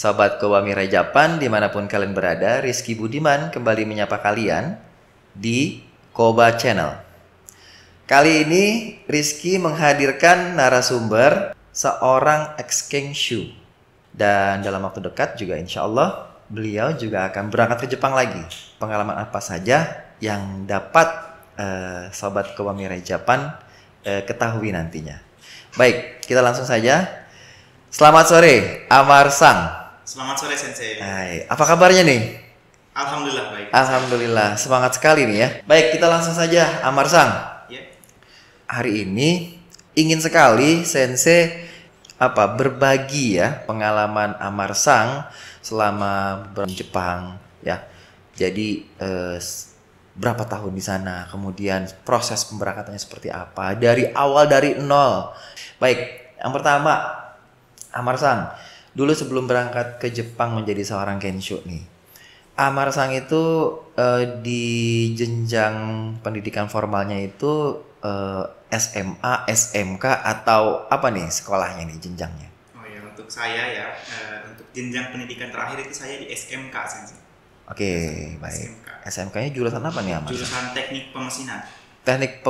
Sobat Kowamira Japan dimanapun kalian berada, Rizky Budiman kembali menyapa kalian di Koba Channel. Kali ini Rizky menghadirkan narasumber seorang ex-Kengshu. Dan dalam waktu dekat juga insya Allah beliau juga akan berangkat ke Jepang lagi. Pengalaman apa saja yang dapat Sobat Kowamira Japan ketahui nantinya. Baik, kita langsung saja. Selamat sore, Amar Sang. Selamat sore, Sensei. Hai, apa kabarnya nih? Alhamdulillah baik. Alhamdulillah, semangat sekali nih ya. Baik, kita langsung saja, Amar Sang. Ya. Hari ini ingin sekali Sensei berbagi ya pengalaman Amar Sang selama di Jepang ya. Jadi berapa tahun di sana, kemudian proses pemberangkatannya seperti apa dari awal dari nol. Baik, yang pertama Amar Sang, dulu sebelum berangkat ke Jepang menjadi seorang Kensho nih, Amar Sang itu di jenjang pendidikan formalnya itu SMA, SMK atau apa nih sekolahnya nih jenjangnya? Oh ya, untuk saya ya, untuk jenjang pendidikan terakhir itu saya di SMK, Sensei. Oke, baik. SMK-nya jurusan apa nih Amar? Jurusan teknik pemesinan. Teknik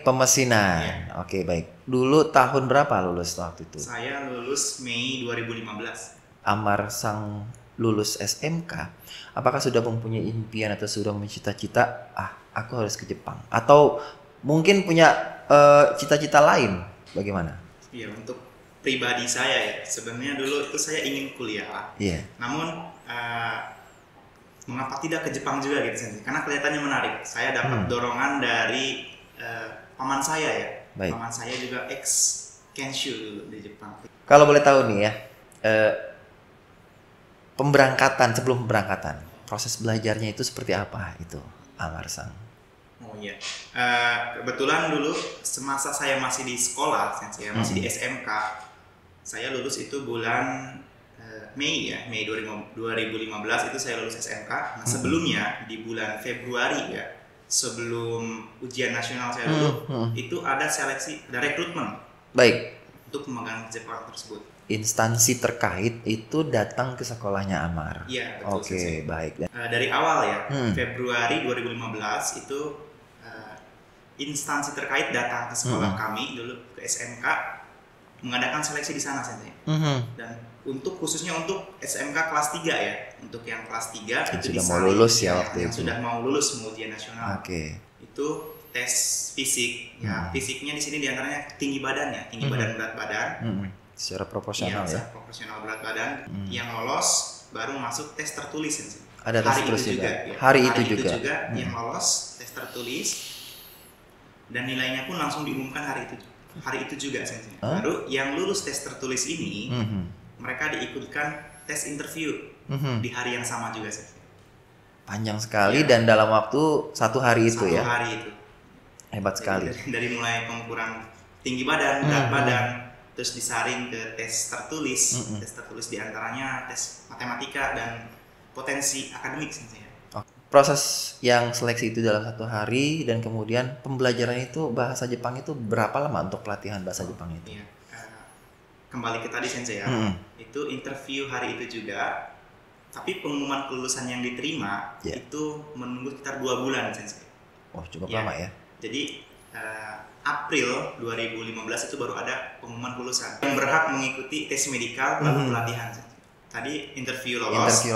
pemesinan. Ya. Oke, baik. Dulu tahun berapa lulus waktu itu? Saya lulus Mei 2015. Amar Sang lulus SMK, apakah sudah mempunyai impian atau sudah mempunyai cita-cita, aku harus ke Jepang? Atau mungkin punya cita-cita lain? Bagaimana? Iya, untuk pribadi saya ya, sebenarnya dulu itu saya ingin kuliah. Iya. Namun mengapa tidak ke Jepang juga gitu, Sensei? Karena kelihatannya menarik. Saya dapat dorongan dari paman saya ya. Baik. Paman saya juga ex Kenshu dulu di Jepang. Kalau boleh tahu nih ya, sebelum pemberangkatan, proses belajarnya itu seperti apa itu, Amar Sang? Oh iya, kebetulan dulu semasa saya masih di sekolah, Sensei, masih di SMK, saya lulus itu bulan Mei ya, Mei 2015 itu saya lulus SMK. Nah sebelumnya di bulan Februari ya, sebelum ujian nasional saya dulu, itu ada seleksi, ada rekrutmen. Baik. Untuk pemegang Jepang tersebut. Instansi terkait itu datang ke sekolahnya Amar. Iya, betul. Oke, baik. Dari awal ya, Februari 2015 itu instansi terkait datang ke sekolah kami dulu ke SMK mengadakan seleksi di sana, Sensei. Dan khususnya untuk SMK kelas 3 ya. Untuk yang kelas 3 yang itu sudah mau lulus ya waktu yang itu. sudah mau lulus ujian nasional. Oke. Itu tes fisik. Ya, fisiknya di sini diantaranya tinggi badan ya, tinggi badan, berat badan. Secara proporsional ya. Secara proporsional berat badan. Yang lolos baru masuk tes tertulis. Ada tes tertulis juga. Ya. Hari itu juga. Yang lolos tes tertulis dan nilainya pun langsung diumumkan hari itu juga. Baru yang lulus tes tertulis ini mereka diikutkan tes interview di hari yang sama juga. Panjang sekali dan dalam waktu satu hari itu ya. Satu hari itu. Hebat sekali. Dari mulai pengukuran tinggi badan, berat badan, terus disaring ke tes tertulis. Tes tertulis diantaranya tes matematika dan potensi akademik. Proses yang seleksi itu dalam satu hari dan kemudian pembelajaran itu bahasa Jepang itu berapa lama untuk pelatihan bahasa Jepang itu? Iya. Kembali ke tadi, Sensei ya. Itu interview hari itu juga. Tapi pengumuman kelulusan yang diterima itu menunggu sekitar 2 bulan, Sensei. Oh, cukup lama ya. Jadi April 2015 itu baru ada pengumuman kelulusan. Yang berhak mengikuti tes medikal lalu pelatihan. Tadi interview lolos,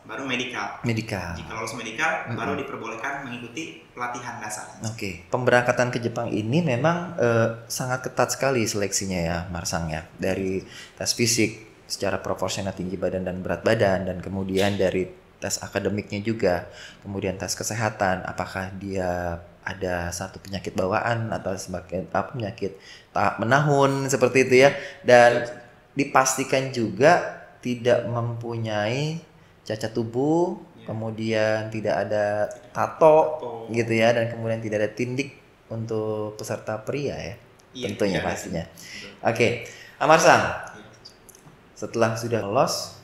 baru medikal. Jika lolos medikal, baru diperbolehkan mengikuti pelatihan dasar. Oke. Pemberangkatan ke Jepang ini memang sangat ketat sekali seleksinya ya, Marsang ya. Dari tes fisik secara proporsional tinggi badan dan berat badan, dan kemudian dari tes akademiknya juga, kemudian tes kesehatan, apakah dia ada satu penyakit bawaan atau sebagai penyakit tahap menahun seperti itu ya, dan dipastikan juga tidak mempunyai cacat tubuh, kemudian tidak ada tato gitu ya, dan kemudian tidak ada tindik untuk peserta pria ya, tentunya pastinya. Oke, Amar Sang, setelah sudah lolos,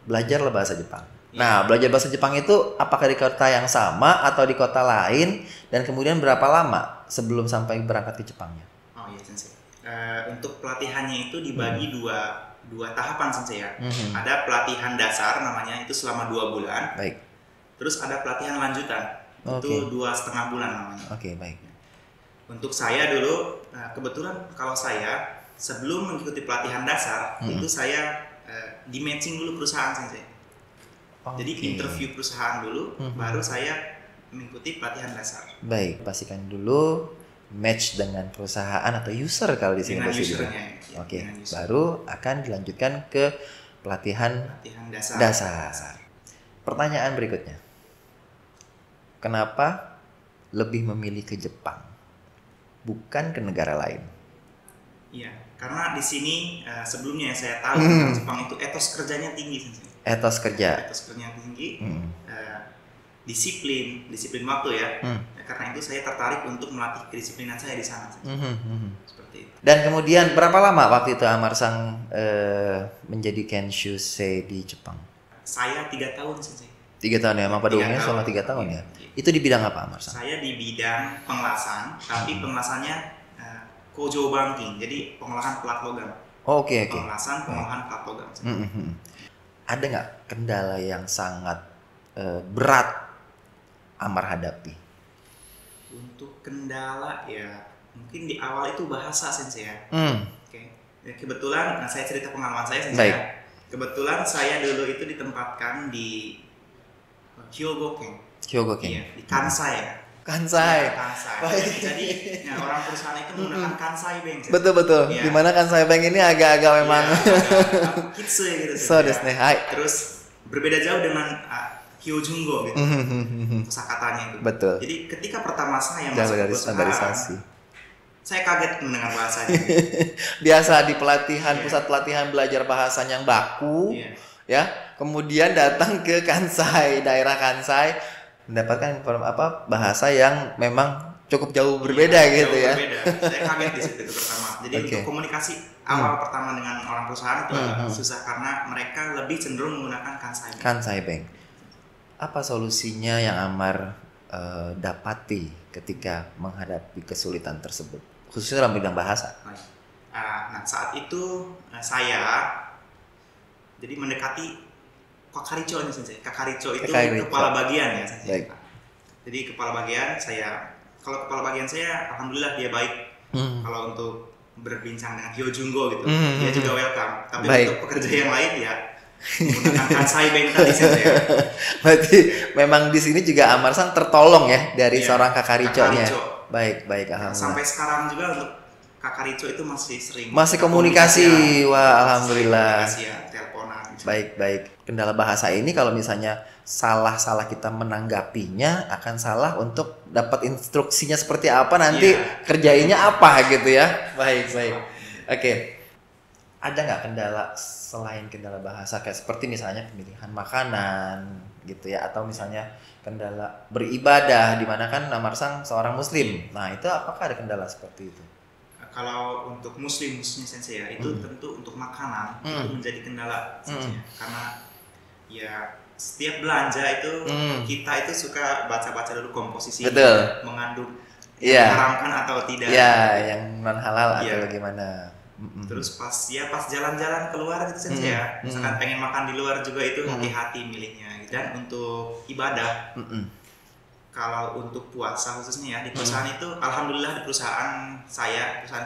belajarlah bahasa Jepang. Nah, belajar bahasa Jepang itu apakah di kota yang sama atau di kota lain, dan kemudian berapa lama sebelum sampai berangkat ke Jepangnya? Oh iya, Sensei. Untuk pelatihannya itu dibagi dua tahapan sensei ya. Ada pelatihan dasar namanya itu selama 2 bulan. Baik. Terus ada pelatihan lanjutan itu 2,5 bulan namanya. Oke, baik. Untuk saya dulu kebetulan kalau saya sebelum mengikuti pelatihan dasar itu saya di matching dulu perusahaan sensei. Jadi interview perusahaan dulu, baru saya mengikuti pelatihan dasar. Baik, pastikan dulu match dengan perusahaan atau user kalau di sini dengan bahasa usernya. Ya, oke, baru akan dilanjutkan ke pelatihan dasar. Pertanyaan berikutnya, kenapa lebih memilih ke Jepang, bukan ke negara lain? Iya, karena di sini sebelumnya yang saya tahu tentang Jepang itu etos kerjanya tinggi sensei. Etos kerjanya tinggi, disiplin waktu ya. Karena itu saya tertarik untuk melatih kedisiplinan saya di sana. Seperti itu. Dan kemudian berapa lama waktu itu Amar-san menjadi Kenshusei di Jepang? Saya 3 tahun sensei. 3 tahun ya, emang pada umumnya selama 3 tahun ya. Itu di bidang apa Amar-san? Saya di bidang pengelasan, tapi pengelasannya kojo banking, jadi pengolahan plat logam. Oke. Pengelasan, pengolahan plat logam. Ada nggak kendala yang sangat berat Amar hadapi? Untuk kendala ya mungkin di awal itu bahasa sensei ya. Oke. Ya, kebetulan saya cerita pengalaman saya sensei. Baik. Kebetulan saya dulu itu ditempatkan di Hyogoken. Iya, di Kansai ya. Kansai. Jadi orang perusahaan itu menggunakan Kansai Bank. Betul. Ya. Dimana Kansai Bank ini agak-agak memang kitsui gitu. So desu ne. Terus berbeda jauh dengan Hyojungo gitu. Kosakatanya itu. Betul. Jadi ketika pertama saya masuk ke standarisasi, saya kaget mendengar bahasanya. Biasa di pelatihan pusat pelatihan belajar bahasa yang baku, ya. Kemudian datang ke Kansai, daerah Kansai, mendapatkan bahasa yang memang cukup jauh berbeda gitu ya. Berbeda. Saya kaget di situ pertama. Jadi untuk komunikasi awal pertama dengan orang perusahaan itu agak susah karena mereka lebih cenderung menggunakan Kansai Bank. Apa solusinya yang Amar dapati ketika menghadapi kesulitan tersebut, khususnya dalam bidang bahasa? Nah saat itu saya jadi mendekati Kakaricho nih sensei. Kakaricho itu kepala bagian ya sensei. Baik. Jadi kepala bagian kalau kepala bagian saya alhamdulillah dia baik. Kalau untuk berbincang dengan Hyojungo gitu, dia juga welcome. Tapi untuk pekerja yang lain ya menggunakan Kansai Bank tadi sensei. Berarti memang di sini juga Amar-san tertolong ya dari seorang Kakaricho-nya. Baik, alhamdulillah. Sampai sekarang juga untuk Kakaricho itu masih sering komunikasi. Wah, alhamdulillah. Komunikasi ya, teleponan. Baik. Kendala bahasa ini kalau misalnya salah kita menanggapinya akan salah untuk dapat instruksinya seperti apa nanti kerjainnya apa gitu ya. Baik. Oke. Ada nggak kendala selain kendala bahasa kayak seperti misalnya pemilihan makanan gitu ya, atau misalnya kendala beribadah di mana kan Amar-san seorang muslim. Nah, itu apakah ada kendala seperti itu? Kalau untuk muslim sensei ya, itu tentu untuk makanan itu menjadi kendala sensei. Karena ya setiap belanja itu kita itu suka baca-baca dulu komposisi mengandung diharamkan atau tidak. Yang non halal atau bagaimana. Terus pas jalan-jalan keluar gitu sensei ya, misalkan pengen makan di luar juga itu hati-hati milihnya. Dan untuk ibadah, kalau untuk puasa khususnya ya di perusahaan itu, alhamdulillah di perusahaan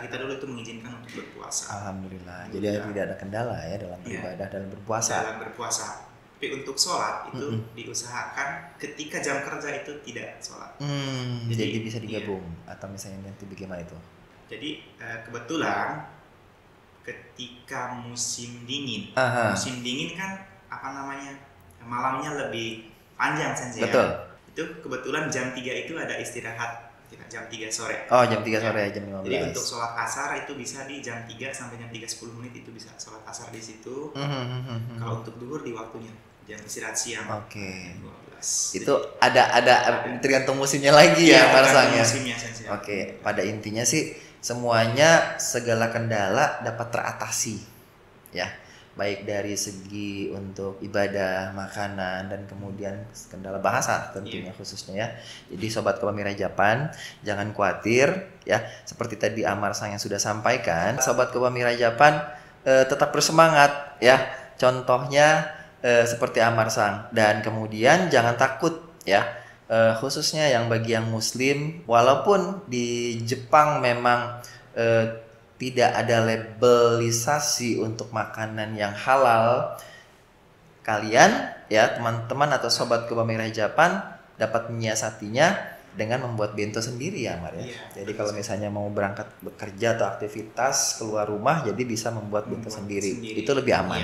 kita dulu itu mengizinkan untuk berpuasa. Alhamdulillah. Jadi tidak ada kendala ya dalam beribadah dalam berpuasa. Tapi untuk sholat itu diusahakan ketika jam kerja itu tidak sholat. Jadi bisa digabung atau misalnya nanti bagaimana itu? Jadi kebetulan ketika musim dingin kan malamnya lebih panjang sensei. Betul. Itu kebetulan jam 3 itu ada istirahat jam 3 sore. Oh, jam 3 sore jam 15. Jadi untuk sholat asar itu bisa di jam 3 sampai jam 3:10 itu bisa sholat asar di situ. Kalau untuk duhur di waktunya jam istirahat siang. Oke. 12. Itu ada tergantung musimnya lagi ya rasanya. Musimnya sensei. Oke, pada intinya sih semuanya segala kendala dapat teratasi. Ya. baik dari segi untuk ibadah, makanan, dan kemudian kendala bahasa tentunya khususnya ya. Jadi Sobat Kobamira Japan, jangan khawatir ya. Seperti tadi Amar Sang yang sudah sampaikan, Sobat Kobamira Japan tetap bersemangat ya. Contohnya seperti Amar Sang, dan kemudian jangan takut ya. Khususnya yang bagi yang Muslim, walaupun di Jepang memang tidak ada labelisasi untuk makanan yang halal, kalian ya teman-teman atau Sobat Kobamira Japan dapat menyiasatinya dengan membuat bento sendiri ya Mar ya. Jadi kalau misalnya mau berangkat bekerja atau aktivitas keluar rumah, jadi bisa membuat bento sendiri. Itu lebih aman.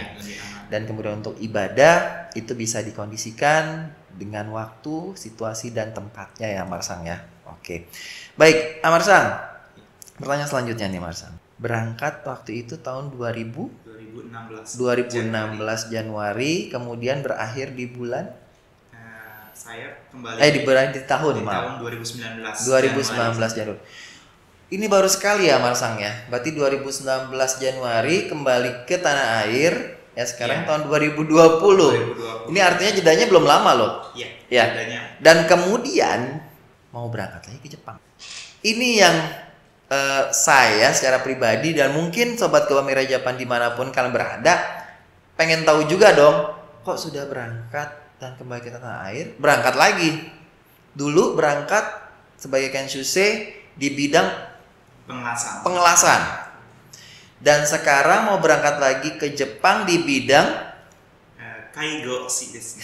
Dan kemudian untuk ibadah itu bisa dikondisikan dengan waktu, situasi, dan tempatnya ya Amar Sang ya. Oke. Baik, Amar Sang. Pertanyaan selanjutnya nih Amar Sang. Berangkat waktu itu tahun 2016 Januari, kemudian berakhir di bulan saya kembali di tahun 2019 Januari. Ini baru sekali ya Amar Sang ya. Berarti 2019 Januari kembali ke tanah air. Ya sekarang tahun 2020. Ini artinya jedanya belum lama loh. Iya. Dan kemudian mau berangkat lagi ke Jepang. Ini yang saya secara pribadi dan mungkin Sobat Kobamira Japan dimanapun kalian berada pengen tahu juga dong, kok sudah berangkat dan kembali ke tanah air, berangkat lagi. Dulu berangkat sebagai kenshusei di bidang pengelasan. Dan sekarang mau berangkat lagi ke Jepang di bidang kaigoshi desu.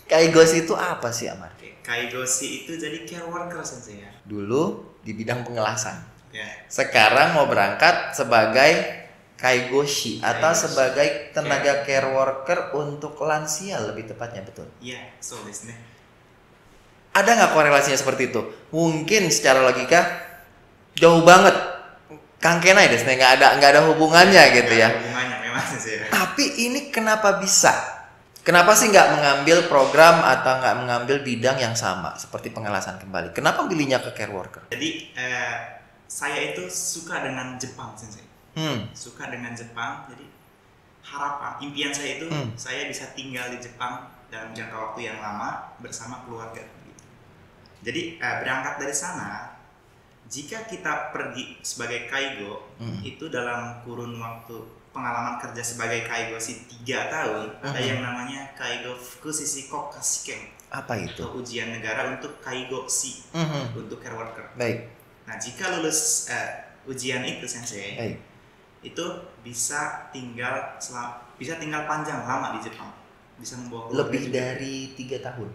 Kaigoshi itu apa sih Amar? Kaigoshi itu jadi care worker sensei ya. Dulu di bidang pengelasan. Ya. Sekarang mau berangkat sebagai kaigoshi atau sebagai tenaga care worker untuk lansia lebih tepatnya, betul? Iya, so desu ne. Ada nggak korelasinya seperti itu? Mungkin secara logika jauh banget. Kangkenai desu ne, nggak ada hubungannya gitu ya. Hubungannya memang sih. Tapi ini kenapa bisa? Kenapa sih nggak mengambil program atau nggak mengambil bidang yang sama seperti pengelasan kembali? Kenapa pilihnya ke care worker? Jadi saya itu suka dengan Jepang sensei. Suka dengan Jepang, jadi impian saya itu saya bisa tinggal di Jepang dalam jangka waktu yang lama bersama keluarga gitu. Jadi berangkat dari sana, jika kita pergi sebagai kaigo itu dalam kurun waktu pengalaman kerja sebagai kaigoshi 3 tahun, ada yang namanya kaigo fukushiki kokkashiken. Apa itu? Atau ujian negara untuk kaigoshi, untuk care worker. Baik. Nah, jika lulus ujian itu sensei, itu bisa tinggal panjang lama di Jepang, bisa membawa lebih dari 3 tahun.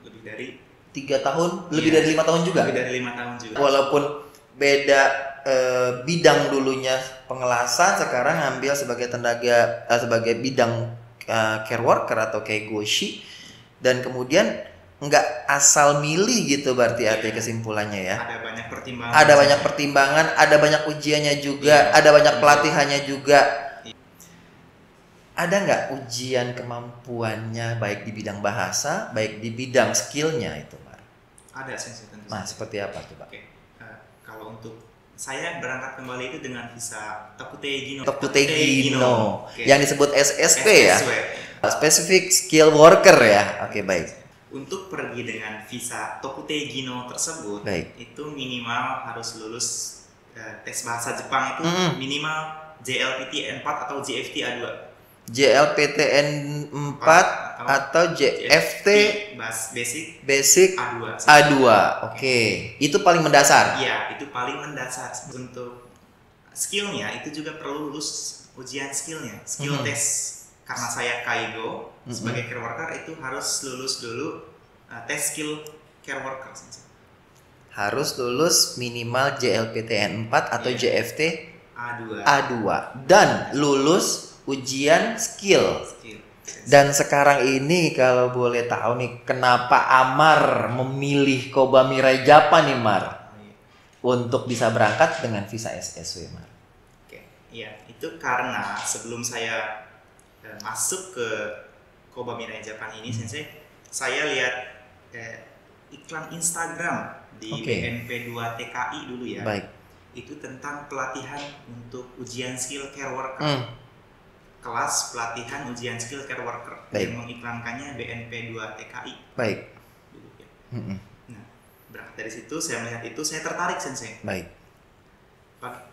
Lebih dari 3 tahun, lebih dari 5 tahun juga. Lebih dari 5 tahun juga. Walaupun beda bidang dulunya pengelasan, sekarang ambil sebagai sebagai bidang care worker atau kaigoshi, dan kemudian nggak asal milih gitu berarti arti kesimpulannya ya. Ada banyak pertimbangan. Ada banyak ujiannya juga, ada banyak pelatihannya juga. Ada nggak ujian kemampuannya baik di bidang bahasa, baik di bidang skillnya itu, Mar? Ada sensei tentu. Nah, seperti apa tuh, Pak? Kalau untuk saya berangkat kembali itu dengan visa Tokutei Gino. Yang disebut SSP ya. Specific Skill Worker ya. Oke, baik. Untuk pergi dengan visa Tokutei Gino tersebut, itu minimal harus lulus tes bahasa Jepang itu minimal JLPT 4 atau JFT A2. JLPTN 4 atau JFT Basic A2. Oke. Itu paling mendasar. Iya, itu paling mendasar. Untuk skillnya itu juga perlu lulus ujian skillnya, skill test. Karena saya kaigo sebagai care worker itu harus lulus dulu tes skill care worker. Harus lulus minimal JLPTN 4 atau JFT A2 dan lulus ujian skill. Dan sekarang ini kalau boleh tahu nih, kenapa Amar memilih Kobamira Japan nih, Mar? Untuk bisa berangkat dengan visa SSW, Mar. Iya, itu karena sebelum saya masuk ke Kobamira Japan ini, sensei, saya lihat iklan Instagram di BNP2 TKI dulu ya. Baik. Itu tentang pelatihan untuk ujian skill care worker. kelas pelatihan ujian skill care worker. Baik. Yang mengiklankannya BNP 2 TKI. Baik. Dulu, ya. Nah, berangkat dari situ saya melihat itu, saya tertarik Sensei. Baik.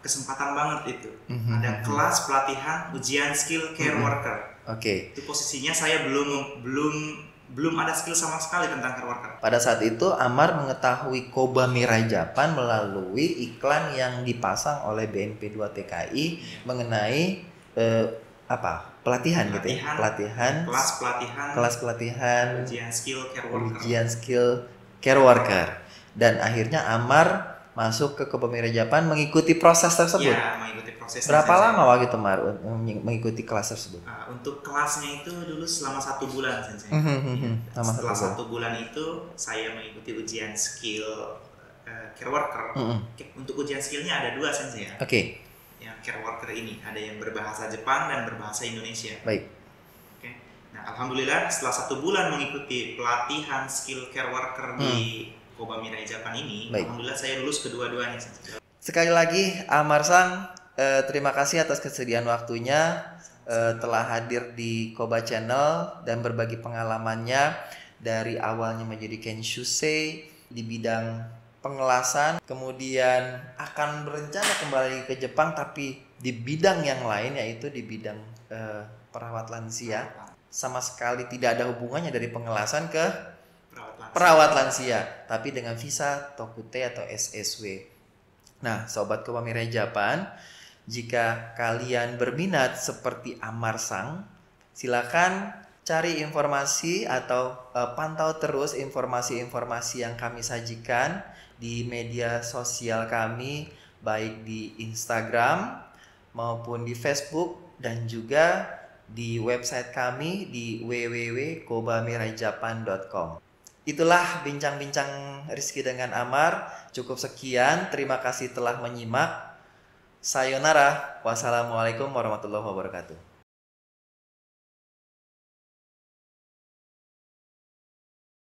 Kesempatan banget itu. Ada kelas pelatihan ujian skill care worker. Oke. Itu posisinya saya belum ada skill sama sekali tentang care worker. Pada saat itu Amar mengetahui Koba Mirai Japan melalui iklan yang dipasang oleh BNP 2 TKI mengenai pelatihan gitu ya. Kelas pelatihan ujian skill care worker. Dan akhirnya Amar masuk ke Koba Mirai Japan mengikuti proses tersebut. Ya, mengikuti proses. Berapa lama waktu itu Mar mengikuti kelas tersebut? Untuk kelasnya itu dulu selama 1 bulan Sensei. Setelah 1 bulan itu saya mengikuti ujian skill care worker. Untuk ujian skillnya ada 2 Sensei ya. Oke. Yang care worker ini ada yang berbahasa Jepang dan berbahasa Indonesia. Baik. Oke. Nah, alhamdulillah setelah 1 bulan mengikuti pelatihan skill care worker di Koba Mirai Japan ini, alhamdulillah saya lulus kedua-duanya. Sekali lagi Amar Sang, terima kasih atas kesediaan waktunya, telah hadir di Koba Channel dan berbagi pengalamannya dari awalnya menjadi Kenshusei di bidang pengelasan, kemudian akan berencana kembali ke Jepang tapi di bidang yang lain, yaitu di bidang perawat lansia. Sama sekali tidak ada hubungannya dari pengelasan ke perawat lansia, tapi dengan visa Tokute atau SSW. Nah, sobat Koba Mirai Japan, jika kalian berminat seperti Amar Sang, silakan cari informasi atau pantau terus informasi-informasi yang kami sajikan di media sosial kami, baik di Instagram maupun di Facebook dan juga di website kami di www.kobamiraijapan.com. Itulah bincang-bincang Rizky dengan Amar. Cukup sekian, terima kasih telah menyimak. Sayonara, wassalamualaikum warahmatullahi wabarakatuh.